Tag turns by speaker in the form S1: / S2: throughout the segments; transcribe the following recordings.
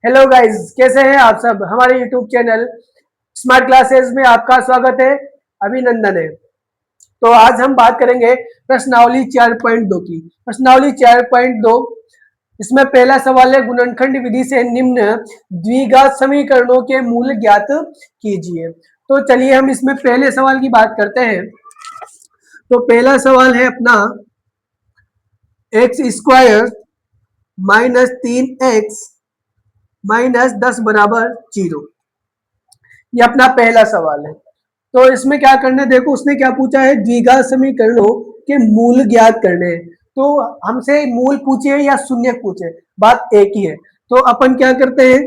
S1: Hello guys, कैसे हैं आप सब। हमारे यूट्यूब चैनल स्मार्ट क्लासेस में आपका स्वागत है। अभिनंदन है। तो आज हम बात करेंगे प्रश्नावली 4.2 की। प्रश्नावली 4.2, इसमें पहला सवाल है, गुणनखंड विधि से निम्न द्विघात समीकरणों के मूल ज्ञात कीजिए। तो चलिए हम इसमें पहले सवाल की बात करते हैं। तो पहला सवाल है अपना x square minus 3x minus 10 बराबर 0। ये अपना पहला सवाल है। तो इसमें क्या करना है, देखो उसने क्या पूछा है, द्विघात समीकरणों के मूल ज्ञात करने हैं। तो हमसे मूल पूछे या शून्य पूछे, बात एक ही है। तो अपन क्या करते हैं,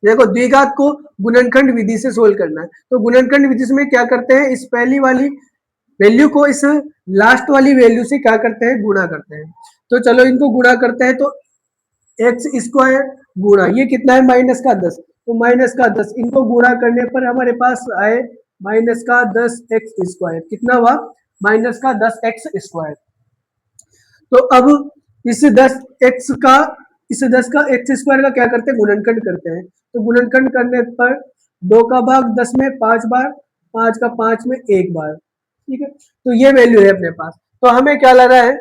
S1: देखो द्विघात को गुणनखंड विधि से सोल्व करना है। तो गुणनखंड विधि में क्या करते हैं, इस पहली वाली वैल्यू को इस लास्ट वाली वैल्यू से क्या करते हैं, गुणा करते हैं। तो चलो इनको गुणा करते हैं। तो एक्स स्क्वायर गुणा ये कितना है, माइनस का 10। तो माइनस का 10 इनको गुणा करने पर हमारे पास आए माइनस का 10x स्क्वायर। कितना हुआ, माइनस का 10x स्क्वायर। तो अब इस 10x का इस 10 का x स्क्वायर का क्या करते हैं, गुणनखंड करते हैं। तो गुणनखंड करने पर 2 का भाग 10 में 5 बार, 5 का 5 में 1 बार। ठीक है, तो ये वैल्यू है अपने पास। तो हमें क्या लाना है,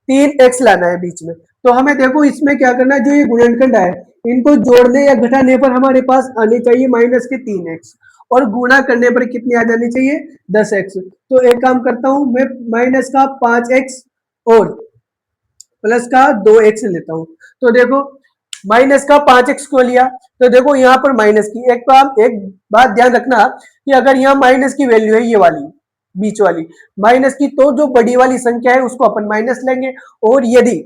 S1: 3x लाना है बीच में। तो हमें देखो इसमें क्या करना है, जो ये गुणनखंड है इनको जोड़ने या घटाने पर हमारे पास आने चाहिए माइनस के 3x, और गुणा करने पर कितनी आ जानी चाहिए, 10x। तो एक काम करता हूं मैं, माइनस का 5x और प्लस का 2x लेता हूं। तो देखो माइनस का 5x को लिया, तो देखो यहाँ पर माइनस की एक बात ध्यान रखना कि अगर यहाँ माइनस की वैल्यू है, ये वाली बीच वाली माइनस की, तो जो बड़ी वाली संख्या है उसको अपन माइनस लेंगे, और यदि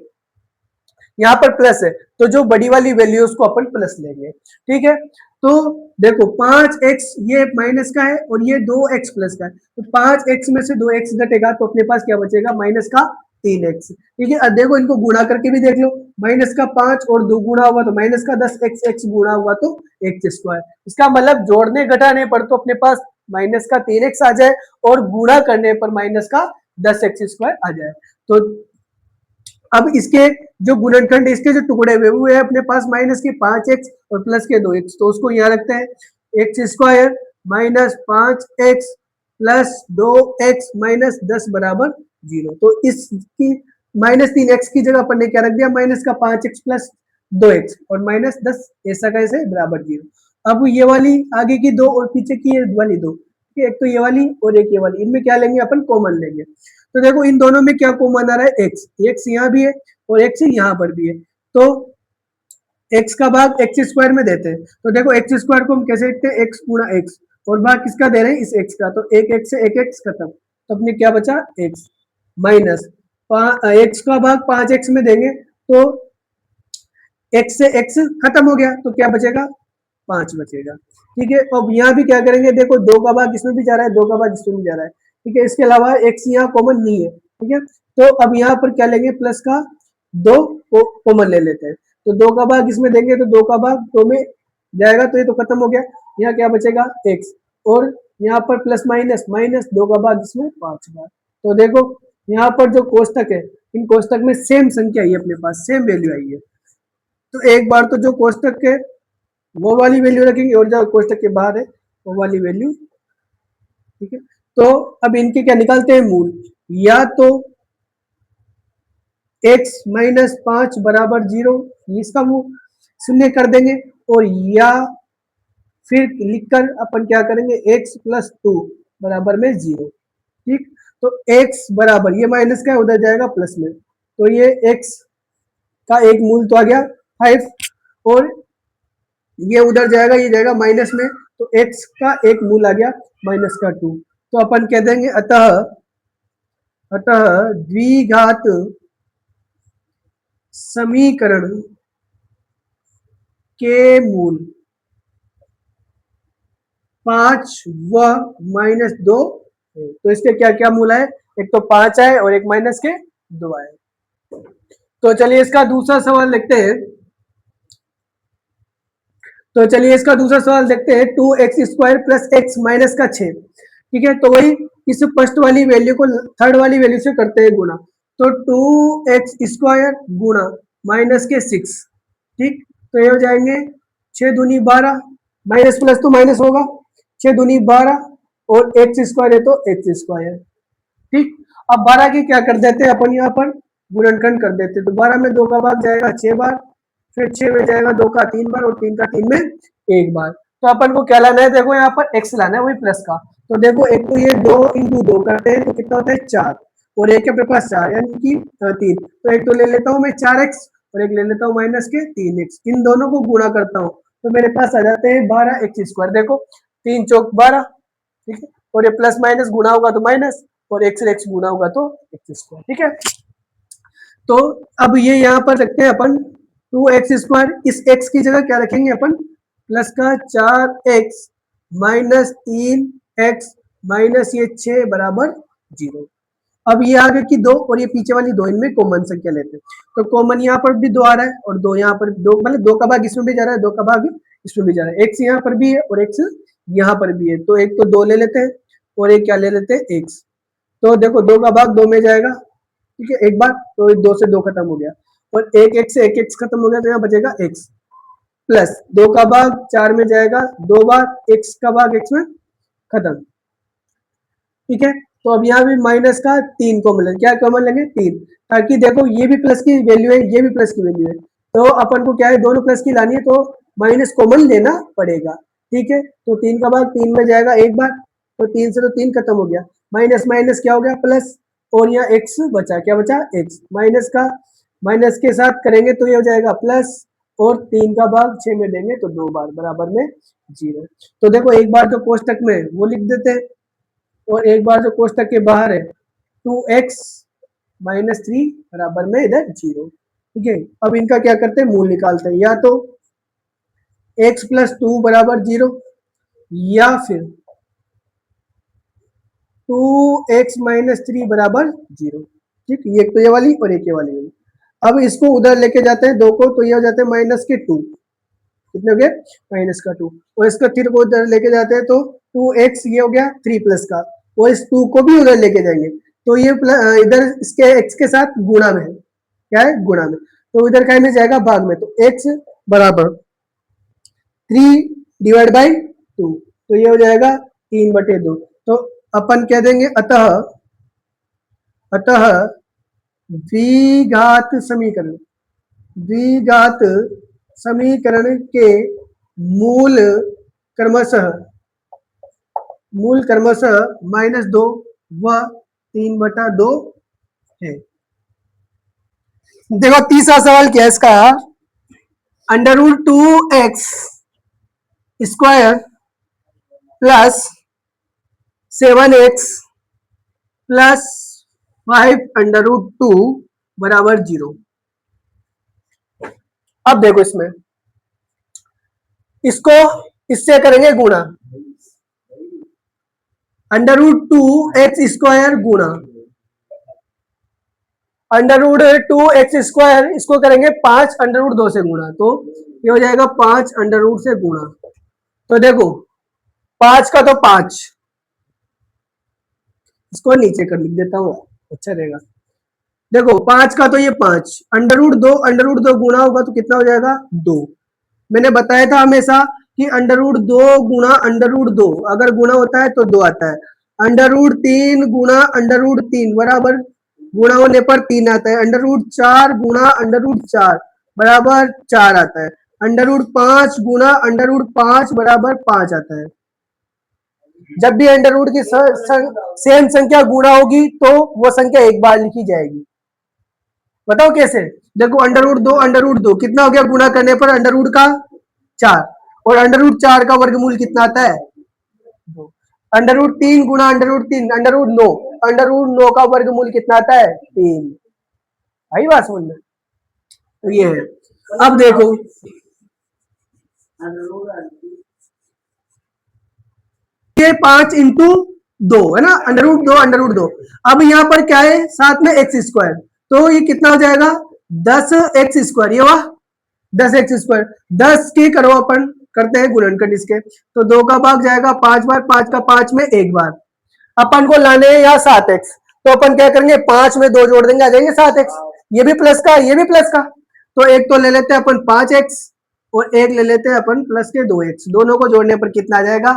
S1: यहाँ पर प्लस है तो जो बड़ी वाली वैल्यू है उसको अपन प्लस लेंगे। ठीक है, तो देखो 5x ये माइनस का है और ये 2x प्लस का है। तो 5x में से 2x घटेगा तो अपने पास क्या बचेगा, माइनस का 3x। ठीक है, अब देखो इनको गुणा करके भी देख लो, माइनस का 5 और 2 गुणा हुआ तो माइनस का 10x, x गुणा हुआ तो x स्क्वायर। इसका मतलब जोड़ने घटाने पर तो अपने पास माइनस का 3x आ जाए, और गुणा करने पर माइनस का 10x स्क्वायर आ जाए। तो अब इसके जो गुणनखंड, इसके जो टुकड़े हुए वो है अपने पास माइनस के 5x और प्लस के 2x। तो उसको यहाँ रखते हैं, x square minus 5x plus 2x minus 10 बराबर 0। तो इसकी माइनस 3x की जगह अपन ने क्या रख दिया, माइनस का 5x प्लस 2x और माइनस 10 ऐसा कैसे बराबर 0। अब ये वाली आगे की दो और पीछे की ये वाली दो, एक तो ये वाली और एक ये वाली, इनमें क्या लेंगे अपन, कॉमन लेंगे। तो देखो इन दोनों में क्या कॉमन आ रहा है, एक्स, एक्स यहाँ भी है और एक्स यहाँ पर भी है। तो एक्स का भाग एक्स स्क्वायर में देते हैं। तो देखो एक्स स्क्वायर को हम कैसे लिखते हैं, एक्स गुणा एक्स, और भाग किसका दे रहे हैं, इस एक्स का। तो एक एक्स से एक एक्स खत्म, तो अपने क्या बचा, एक्स माइनस एक्स का भाग 5x में देंगे तो एक्स से एक्स खत्म हो गया, तो क्या बचेगा, 5 बचेगा। ठीक है, अब यहाँ भी क्या करेंगे, देखो 2 का भाग इसमें भी जा रहा है, 2 का भाग इसमें भी जा रहा है। ठीक है, इसके अलावा एक्स यहाँ कॉमन नहीं है। ठीक है, तो अब यहाँ पर क्या लेंगे, प्लस का 2 कॉमन ले लेते हैं। तो 2 का भाग इसमें देंगे तो 2 का भाग 2 में जाएगा, तो ये तो खत्म हो गया। यहाँ क्या बचेगा, एक्स, और यहाँ पर प्लस माइनस माइनस 2 का भाग इसमें 5 बार। तो देखो यहाँ पर जो कोष्टक है, इन कोष्टक में सेम संख्या आई है अपने पास, सेम वैल्यू आई है। तो एक बार तो जो कोष्टक के वो वाली वैल्यू रखेंगे, और जो कोष्टक के बाहर है वो वाली वैल्यू। ठीक है, तो अब इनके क्या निकालते हैं, मूल। या तो x माइनस 5 बराबर 0, इसका मूल शून्य कर देंगे, और या फिर लिखकर अपन क्या करेंगे, x प्लस 2 बराबर में 0। ठीक, तो x बराबर ये माइनस का उधर जाएगा प्लस में, तो ये x का एक मूल तो आ गया 5, और ये उधर जाएगा, ये जाएगा माइनस में, तो x का एक मूल आ गया माइनस का 2। तो अपन कह देंगे अतः अतः द्विघात समीकरण के मूल 5 व माइनस 2 है। तो इसके क्या क्या मूल है, एक तो 5 आए और एक माइनस के 2 आए। तो चलिए इसका दूसरा सवाल देखते हैं। तो चलिए इसका दूसरा सवाल देखते हैं, 2x square plus x minus का 6। ठीक है, तो वही इस फर्स्ट वाली वैल्यू को थर्ड वाली वैल्यू से करते हैं गुना। तो 2x स्क्वायर गुना माइनस के 6। ठीक, तो ये हो जाएंगे 6×2 = 12, माइनस प्लस तो माइनस होगा, 6×2 = 12 और एक्स स्क्वायर है तो एक्स स्क्वायर। ठीक, अब 12 की क्या कर देते हैं अपन यहाँ पर गुणनखंड कर देते हैं। तो 12 में 2 का भाग जाएगा 6 बार, फिर 6 में जाएगा 2 का 3 बार और 3 का 3 में 1 बार। तो अपन को क्या लाना है, देखो यहाँ पर x लाना है वही प्लस का। तो देखो एक तो ये 2 × 2 करते हैं तो कितना होता है 4 और एक अपने पास 4 यानी कि 3। तो एक तो ले लेता हूँ मैं 4x और एक ले लेता हूँ माइनस के 3x, इन दोनों को गुणा करता हूँ तो मेरे पास आ जाते हैं 12x²। देखो 3 चौक 12, ठीक है, और ये प्लस माइनस गुणा होगा तो माइनस और x से x गुणा होगा तो x²। ठीक है, तो अब ये यहाँ पर रखते हैं अपन 2x², इस x की जगह क्या रखेंगे अपन प्लस का 4x माइनस 3x माइनस ये 6 बराबर 0। अब ये आगे की 2 और ये पीछे वाली 2, इनमें कॉमन संख्या लेते हैं। तो कॉमन यहाँ पर भी 2 आ रहा है और 2 यहाँ पर, 2 मतलब 2 का भाग इसमें भी जा रहा है, 2 का भाग इसमें भी जा रहा है, x यहाँ पर भी है और x यहाँ पर भी है। तो एक तो 2 ले लेते हैं और एक क्या ले लेते हैं x। तो देखो 2 का भाग 2 में जाएगा, ठीक है, एक बार, तो 2 से 2 खत्म हो गया और एक x से एक x खत्म हो गया तो यहाँ बचेगा x प्लस 2 का भाग 4 में जाएगा 2 बार, x का भाग x में खत्म। ठीक है, तो अब यहाँ भी माइनस का 3 कॉमन लेंगे, क्या कॉमन लेंगे 3, ताकि देखो ये भी प्लस की वैल्यू है ये भी प्लस की वैल्यू है, तो अपन को क्या है दोनों प्लस की लानी है तो माइनस कॉमन लेना पड़ेगा। ठीक है, तो 3 का भाग 3 में जाएगा एक बार, तो 3 से तो 3 खत्म हो गया, माइनस माइनस क्या हो गया प्लस और यहाँ x बचा, क्या बचा x, माइनस का माइनस के साथ करेंगे तो ये हो जाएगा प्लस और 3 का भाग 6 में देंगे तो 2 बार बराबर में 0। तो देखो एक बार जो कोष्टक में वो लिख देते हैं और एक बार जो कोष्टक के बाहर है 2x माइनस 3 बराबर में इधर 0। ठीक है, अब इनका क्या करते हैं मूल निकालते हैं, या तो x प्लस 2 बराबर 0 या फिर 2x माइनस 3 बराबर 0। ठीक, ये तो ये वाली और एक ये वाली। अब इसको उधर लेके जाते हैं 2 को, तो ये हो जाते हैं माइनस के 2, कितने हो गए माइनस का 2, और इसका 3 को उधर लेके जाते हैं तो 2x ये हो गया 3 प्लस का, और इस 2 को भी उधर लेके जाएंगे तो ये इधर इसके x के साथ गुणा में है, क्या है गुणा में, तो इधर क्या में जाएगा भाग में, तो x बराबर 3/2, तो ये हो जाएगा 3/2। तो अपन कह देंगे अतः द्विघात समीकरण के मूल क्रमशः -2 व 3/2 है। देखो तीसरा सवाल क्या है इसका, √2x² प्लस 7x प्लस 5√2 बराबर 0। अब देखो इसमें इसको इससे करेंगे गुणा, √2x² गुणा √2x², इसको करेंगे 5√2 से गुणा, तो ये हो जाएगा 5√ से गुणा। तो देखो 5 का तो 5, इसको नीचे कर लिख देता हूँ अच्छा रहेगा। देखो 5 का तो ये 5, √2 गुणा होगा तो कितना हो जाएगा 2। मैंने बताया था हमेशा कि √2 गुणा √2 अगर गुणा होता है तो 2 आता है, √3 गुणा √3 बराबर गुणा होने पर 3 आता है, √4 गुणा √4 बराबर 4 आता है, √5 गुणा √5 बराबर 5 आता है। जब भी अंडर रूट की सेम संख्या गुणा होगी तो वो संख्या एक बार लिखी जाएगी। बताओ कैसे, देखो √2 कितना हो गया गुणा करने पर अंडर रूट का 4, और √4 का वर्गमूल कितना आता है 2, √3 गुणा √3 √9, √9 का वर्गमूल कितना आता है 3। आई बात समझ में, तो ये है। अब देखो ये 5 इंटू 2 है ना, √2। अब यहाँ पर क्या है साथ में x², तो ये कितना हो जाएगा 10x², ये हुआ 10x²। 10 की करो अपन करते हैं गुणनखंड इसके, तो 2 का भाग जाएगा 5 बार, 5 का 5 में एक बार, अपन को लाने हैं यहाँ 7x, तो अपन क्या करेंगे 5 में 2 जोड़ देंगे आ जाएंगे 7x, ये भी प्लस का ये भी प्लस का, तो एक तो ले लेते हैं अपन 5x और एक ले लेते हैं अपन प्लस के 2x, दोनों को जोड़ने पर कितना आ जाएगा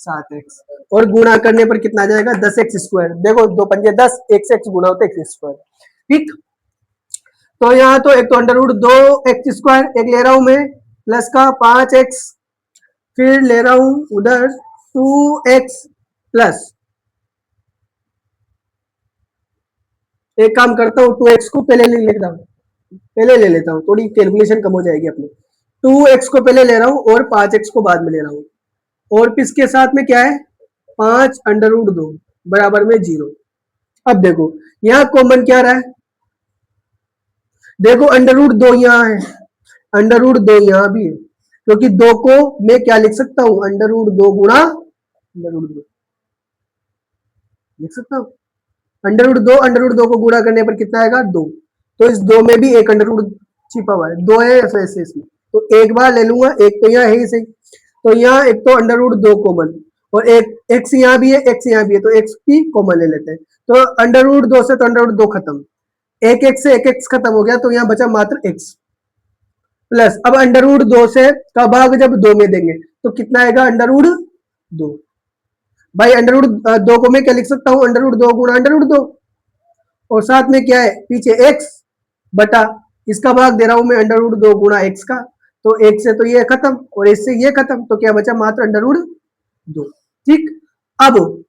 S1: 7x, और गुणा करने पर कितना आ जाएगा 10x स्क्वायर। देखो 2 पंजे 10, एक से x गुणा होता है x स्क्वायर। ठीक, तो यहाँ तो एक तो अंडर रूट 2x स्क्वायर एक ले रहा हूं मैं, प्लस का 5x, फिर ले रहा हूं उधर 2x प्लस, एक काम करता हूँ 2x को पहले ले लेता हूँ, पहले ले लेता हूँ, थोड़ी कैलकुलेशन कम हो जाएगी अपनी। 2x को पहले ले रहा हूँ और 5x को बाद में ले रहा हूँ, और इसके साथ में क्या है 5 अंडर रूट 2 बराबर में 0। अब देखो यहाँ कॉमन क्या रहा है, देखो अंडर रूट 2 यहाँ है, अंडर रूट 2 यहाँ भी है, क्योंकि 2 को मैं क्या लिख सकता हूँ अंडर रूट 2 गुणा अंडर रूट 2 लिख सकता हूँ। अंडर रूट 2 को गुणा करने पर कितना आएगा 2, तो इस 2 में भी एक अंडर रूट छिपा हुआ है, 2 है ऐसे इसमें, तो एक बार ले लूंगा, एक तो यहाँ है ही सही, तो यहाँ एक तो अंडर रूट 2 कॉमन, और एक एक्स यहाँ भी है, एक्स यहाँ भी है, तो एक्स की कॉमन ले लेते हैं, तो अंडर रूट 2 से तो अंडर रूट 2 खत्म, एक एक्स से एक एक्स खत्म हो गया, तो यहाँ बचा मात्र एक्स प्लस। अब अंडर रूट 2 से का भाग जब 2 में देंगे तो कितना आएगा अंडर रूट 2। भाई अंडर रूट 2 को मैं क्या लिख सकता हूँ अंडर रूट 2 गुणा अंडर रूट 2, और साथ में क्या है पीछे x बटा इसका भाग दे रहा हूं मैं अंडर रूट 2 गुणा x का, तो एक से तो ये खत्म और इससे ये खत्म, तो क्या बचा मात्र अंडर रूट 2। ठीक, अब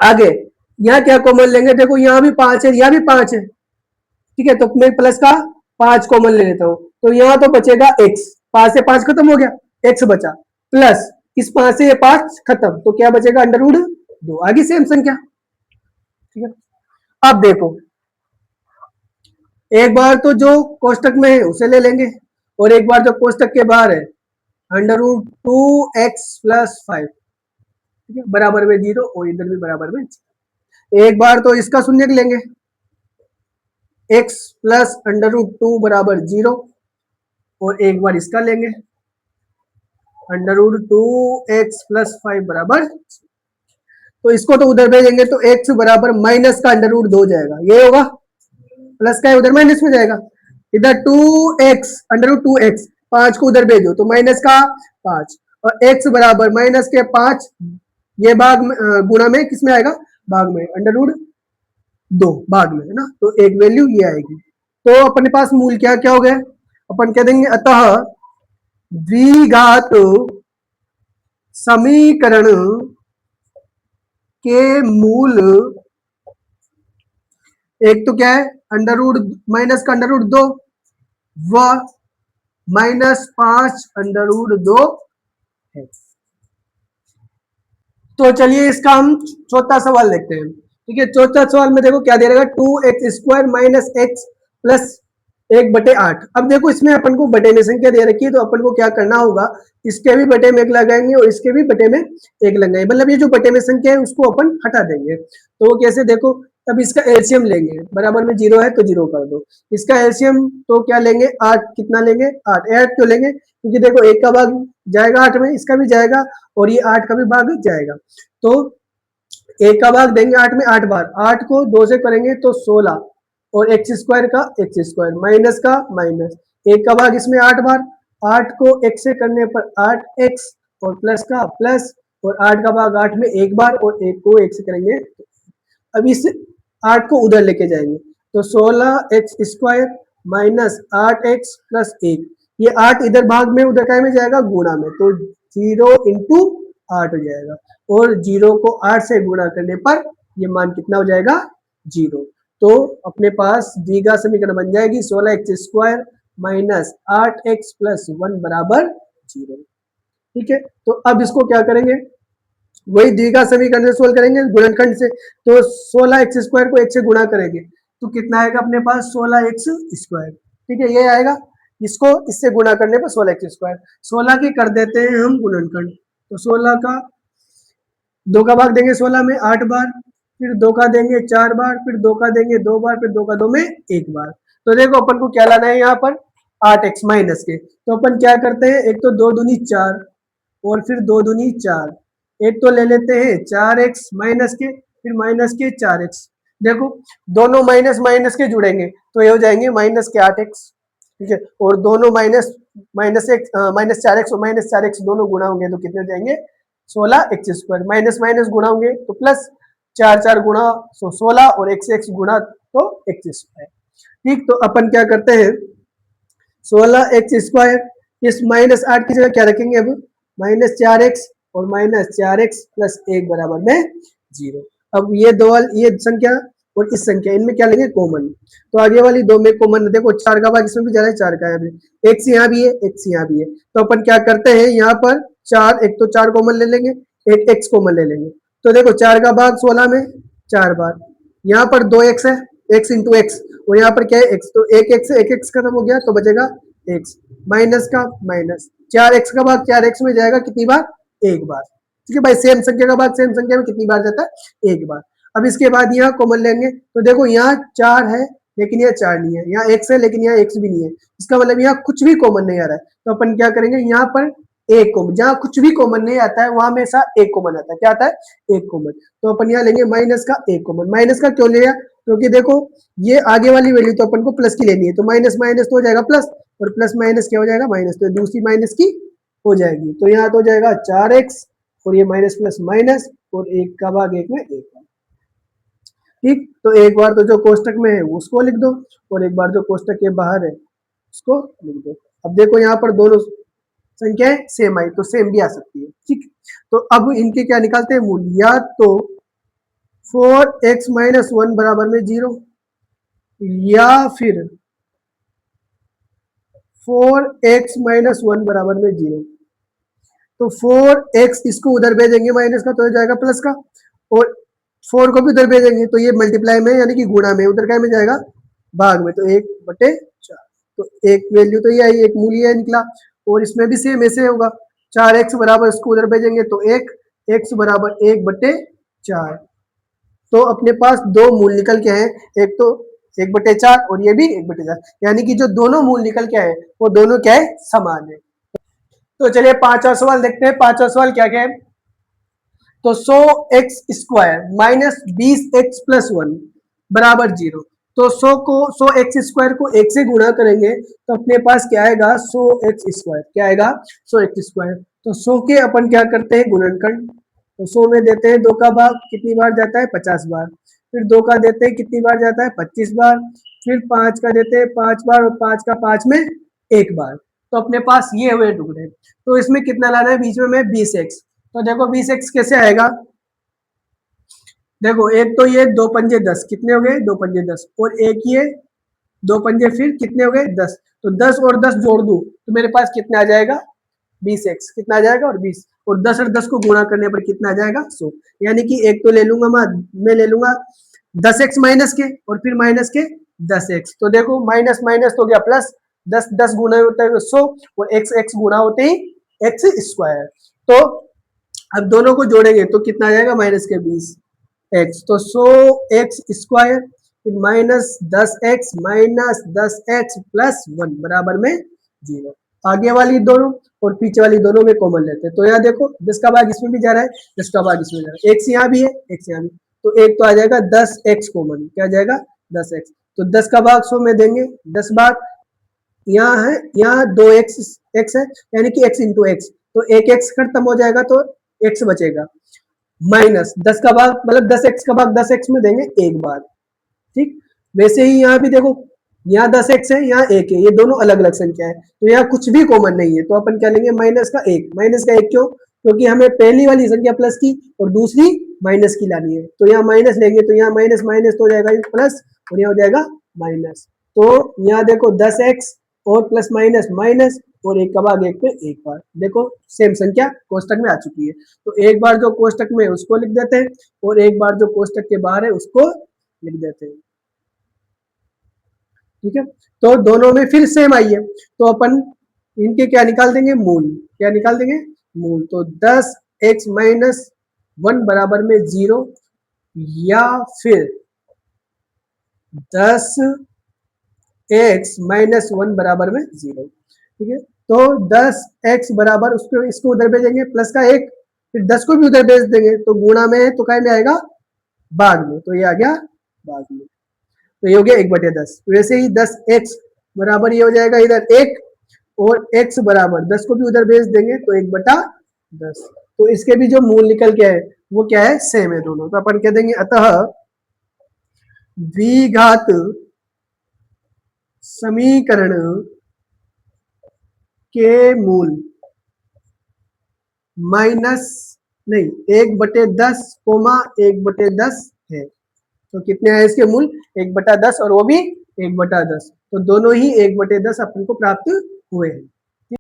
S1: आगे यहाँ क्या कॉमन लेंगे, देखो यहाँ भी 5 है, यहाँ भी 5 है, ठीक है, तो मैं प्लस का 5 कॉमन ले लेता हूँ, तो यहाँ तो बचेगा x, 5 से 5 खत्म हो गया, x बचा, प्लस इस 5 से ये 5 खत्म, तो क्या बचेगा अंडर रूट 2, आगे सेम संख्या। ठीक है, अब देखो एक बार तो जो कोष्टक में है उसे ले लेंगे, और एक बार जो कोष्टक के बाहर है अंडर रूट 2x प्लस 5, ठीक है, बराबर में 0, और इधर भी बराबर में 0। एक बार तो इसका शून्य लेंगे, x प्लस अंडर रूट 2 बराबर 0, और एक बार इसका लेंगे अंडर रूट 2x प्लस 5 बराबर, तो इसको तो उधर भेजेंगे तो x बराबर माइनस का अंडर रूट 2 हो जाएगा, ये होगा, प्लस का है उधर माइनस में जाएगा, इधर 2x अंडर रूट 2x, 5 को उधर भेजो तो माइनस का 5, और x बराबर माइनस के 5, ये भाग गुणा में किस में आएगा भाग में, अंडर रूट 2 भाग में है ना, तो एक वैल्यू ये आएगी। तो अपने पास मूल क्या क्या हो गया, अपन कह देंगे अतः द्विघात समीकरण के मूल, एक तो क्या है अंडर रूट माइनस का अंडर रूट 2 व माइनस 5 अंडर रूट 2 है। तो चलिए इसका हम चौथा सवाल देखते हैं। ठीक है, चौथा सवाल में देखो क्या दे रहेगा 2x square minus x plus 1/8। अब देखो इसमें अपन को बटे में संख्या दे रखी है, तो अपन को क्या करना होगा, इसके भी बटे में एक लगाएंगे और इसके भी बटे में एक लगाएंगे, मतलब ये जो बटे में संख्या है उसको अपन हटा देंगे। तो वो कैसे, देखो अब इसका एलसीएम लेंगे, बराबर में 0 है तो 0 कर दो, इसका एलसीएम तो क्या लेंगे 8, कितना लेंगे 8, 8 क्यों लेंगे, क्योंकि देखो एक का भाग जाएगा 8 में, इसका भी जाएगा और ये 8 का भी भाग जाएगा, तो एक का भाग देंगे 8 में 8 बार, 8 को 2 से करेंगे तो 16, और एक्स स्क्वायर का एक्स स्क्वायर माइनस का माइनस, एक का भाग इसमें 8 बार, 8 को x से करने पर 8x, और प्लस का प्लस, और 8 का भाग 8 में एक बार, और एक को 1 से करेंगे। अब इस 8 को उधर लेके जाएंगे तो 16x square minus 8x plus 1, ये 8 इधर भाग में उधर काय में जाएगा गुणा में, तो 0 इंटू 8 हो जाएगा, और 0 को 8 से गुणा करने पर ये मान कितना हो जाएगा 0। तो अपने पास द्विघात समीकरण बन जाएगी 16x square minus 8x plus 1 बराबर 0। ठीक है, तो अब इसको क्या करेंगे, वही द्विघात समीकरण से सोल्व करेंगे गुणनखंड से, तो 16x स्क्वायर को 1 से गुणा करेंगे तो कितना आएगा अपने पास 16x स्क्वायर। ठीक है, ये आएगा, इसको इससे गुणा करने पर 16x स्क्वायर, 16 की कर देते हैं हम गुणनखंड, तो 16 का 2 का भाग देंगे 16 में 8 बार, फिर 2 का देंगे 4 बार, फिर 2 का देंगे 2 बार, फिर 2 का 2 में 1 बार। तो देखो अपन को क्या लाना है यहाँ पर 8x माइनस के, तो अपन क्या करते हैं, एक तो 2 दूनी 4 और फिर 2 दूनी 4, एक तो ले लेते हैं 4x माइनस के, फिर माइनस के 4x, देखो दोनों माइनस माइनस के जुड़ेंगे तो ये हो जाएंगे माइनस के 8x, ठीक है, और दोनों माइनस एक्स माइनस 4x और माइनस 4x दोनों गुणा होंगे तो कितने हो जाएंगे 16x स्क्वायर, माइनस माइनस गुणा होंगे तो प्लस, 4 गुणा 16 और x गुणा तो x स्क्वायर। ठीक, तो अपन क्या करते हैं 16x स्क्वायर इस -8 की जगह क्या रखेंगे अब -4x और -4x प्लस 1 बराबर में 0। अब ये संख्या और इस संख्या इनमें क्या लेंगे कॉमन, तो आगे वाली दो में कॉमन देखो 4 का भाग इसमें भी जा रहा है 4 का है, x यहाँ भी है x यहाँ भी है, तो अपन क्या करते हैं यहाँ पर 4 एक तो 4 कॉमन ले लेंगे, एक x कॉमन ले लेंगे, तो देखो 4 का भाग 16 में 4 बार, यहाँ पर 2x है x इंटू एक्स और यहाँ पर क्या है x, तो एक x खत्म हो गया तो बचेगा x माइनस का माइनस 4x का भाग 4x में जाएगा कितनी बार एक बार। ठीक है भाई, सेम संख्या का भाग सेम संख्या में कितनी बार जाता है एक बार। अब इसके बाद यहाँ कॉमन लेंगे तो देखो यहाँ 4 है लेकिन यहाँ 4 नहीं है, यहाँ x है लेकिन यहाँ x भी नहीं है, इसका मतलब यहाँ कुछ भी कॉमन नहीं आ रहा है, तो अपन क्या करेंगे यहाँ पर एक कॉमन, जहाँ कुछ भी कॉमन नहीं आता है वहां हमेशा एक कॉमन आता है, क्या आता है एक कॉमन, तो अपन यहाँ लेंगे माइनस का एक कॉमन। माइनस का क्यों लिया क्योंकि देखो ये आगे वाली वैल्यू तो अपन को प्लस की लेनी है, तो माइनस माइनस तो हो जाएगा प्लस और प्लस माइनस क्या हो जाएगा माइनस, तो दूसरी माइनस की हो जाएगी, तो यहाँ तो हो जाएगा 4x और ये माइनस प्लस माइनस और एक का भाग एक में एक। ठीक, तो एक बार तो जो कोष्टक में है उसको लिख दो और एक बार जो कोष्टक के बाहर है उसको लिख दो। अब देखो यहाँ पर दोनों संख्याएं सेम आई तो सेम भी आ सकती है। ठीक, तो अब इनके क्या निकालते हैं मूल, या तो 4x माइनस 1 बराबर में 0 या फिर 4x माइनस 1 बराबर में 0, तो 4x इसको उधर भेजेंगे माइनस का तो हो जाएगा प्लस का, और 4 को भी उधर भेजेंगे तो ये मल्टीप्लाई में यानी कि गुणा में, उधर क्या में जाएगा भाग में, तो 1/4, तो एक वैल्यू तो ये आई, एक मूल्य है निकला, और इसमें भी सेम ऐसे होगा 4x बराबर इसको उधर भेजेंगे तो 1 x बराबर 1/4, तो अपने पास दो मूल निकल के हैं, एक तो 1/4 और ये भी 1/4, यानी कि जो दोनों मूल निकल के आए वो दोनों क्या है समान है। तो चलिए पांचवा सवाल देखते हैं, पांचवा सवाल क्या क्या है, तो 100x square minus 20x plus 1 बराबर 0, तो 100x स्क्वायर को 1 से गुणा करेंगे तो अपने पास क्या आएगा 100x स्क्वायर, क्या आएगा 100x स्क्वायर, तो 100 के अपन क्या करते हैं गुणनखंड, तो 100 में देते हैं 2 का भाग कितनी बार जाता है 50 बार, फिर 2 का देते हैं कितनी बार जाता है 25 बार, फिर 5 का देते हैं 5 बार और 5 का 5 में एक बार, तो अपने पास ये हुए टुकड़े, तो इसमें कितना लाना है बीच में 20x, तो देखो 20x कैसे आएगा, देखो एक तो ये 2 पंजे 10 कितने हो गए 2 पंजे 10 और एक ये 2 पंजे फिर कितने हो गए 10, तो 10 और 10 जोड़ दूं तो मेरे पास कितना आ जाएगा 20x, कितना आ जाएगा और 20 और 10 और 10 को गुणा करने पर कितना आ जाएगा 100, यानी कि एक तो ले लूंगा मैं ले लूंगा 10x माइनस के और फिर माइनस के 10x, तो देखो माइनस माइनस तो गया प्लस, 10 10 गुना होता है 100 और x x गुना होते ही x स्क्वायर, तो अब दोनों को जोड़ेंगे तो कितना आ जाएगा माइनस के 20x, तो 100x स्क्वायर फिर minus 10x minus 10x plus 1 बराबर में 0, आगे वाली दोनों और पीछे वाली दोनों में कॉमन लेते हैं, तो यहाँ देखो 10 का भाग इसमें भी जा रहा है 10 का भाग इसमें जा रहा है, x यहाँ भी है x यहाँ भी, तो एक तो आ जाएगा 10x कॉमन, क्या जाएगा 10x, तो 10 का भाग 100 में देंगे 10 बार, यहाँ है यहाँ 2x x है यानी कि x इंटू एक्स, तो एक x खत्म हो जाएगा तो x बचेगा, माइनस 10 का भाग मतलब 10x का भाग 10x में देंगे एक बार। ठीक, वैसे ही यहाँ भी देखो यहाँ 10x है यहाँ 1 है, ये दोनों अलग अलग संख्या है तो यहाँ कुछ भी कॉमन नहीं है, तो अपन क्या लेंगे माइनस का 1, माइनस का 1 क्यों, क्योंकि हमें पहली वाली संख्या प्लस की और दूसरी माइनस की लानी है, तो यहाँ माइनस लेंगे तो यहाँ माइनस माइनस तो हो जाएगा प्लस और यहाँ हो जाएगा माइनस, तो यहाँ देखो 10x और प्लस माइनस माइनस और एक का भाग एक पे एक बार, देखो सेम संख्या कोष्टक में आ चुकी है, तो एक बार जो कोष्टक में उसको लिख देते हैं और एक बार जो कोष्टक के बाहर है उसको लिख देते हैं। ठीक है, तो दोनों में फिर सेम आई है तो अपन इनके क्या निकाल देंगे मूल, क्या निकाल देंगे मूल, तो 10x माइनस 1 बराबर में 0 या फिर 10x माइनस 1 बराबर में 0। ठीक है, तो 10x बराबर उसको इसको उधर भेजेंगे प्लस का 1, फिर 10 को भी उधर भेज देंगे तो गुणा में है तो क्या में आएगा भाग में, तो ये आ गया भाग में, तो ये हो गया 1/10, वैसे ही 10x बराबर ये हो जाएगा इधर 1 और x बराबर 10 को भी उधर भेज देंगे तो 1/10। तो इसके भी जो मूल निकल के है वो क्या है, सेम है दोनों। तो अपन कह देंगे अतः द्विघात समीकरण के मूल माइनस नहीं 1/10 कोमा 1/10 है। तो कितने आए इसके मूल, 1/10 और वो भी 1/10। तो दोनों ही 1/10 अपन को प्राप्त हुए हैं।